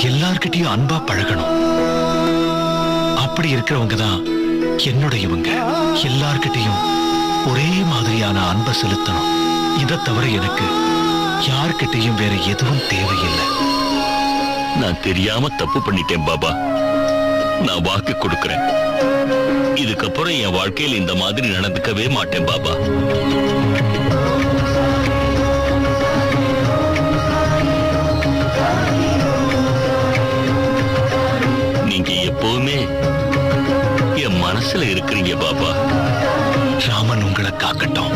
எல்லார்கிட்டயும் அன்பா பழகணும். அப்படி இருக்கிறவங்க தான் என்னுடையவங்க. எல்லார்கிட்டயும் ஒரே மாதிரியான அன்பை செலுத்தணும். இதை தவிர எனக்கு யார்கிட்டயும் வேற எதுவும் தேவையில்லை. நான் தெரியாம தப்பு பண்ணிட்டேன் பாபா. நான் வாக்கு கொடுக்கிறேன், இதுக்கப்புறம் என் வாழ்க்கையில் இந்த மாதிரி நடந்துக்கவே மாட்டேன் பாபா. நீங்க எப்பவுமே என் மனசுல இருக்கிறீங்க பாபா. ராமன் உங்களை காக்கட்டும்.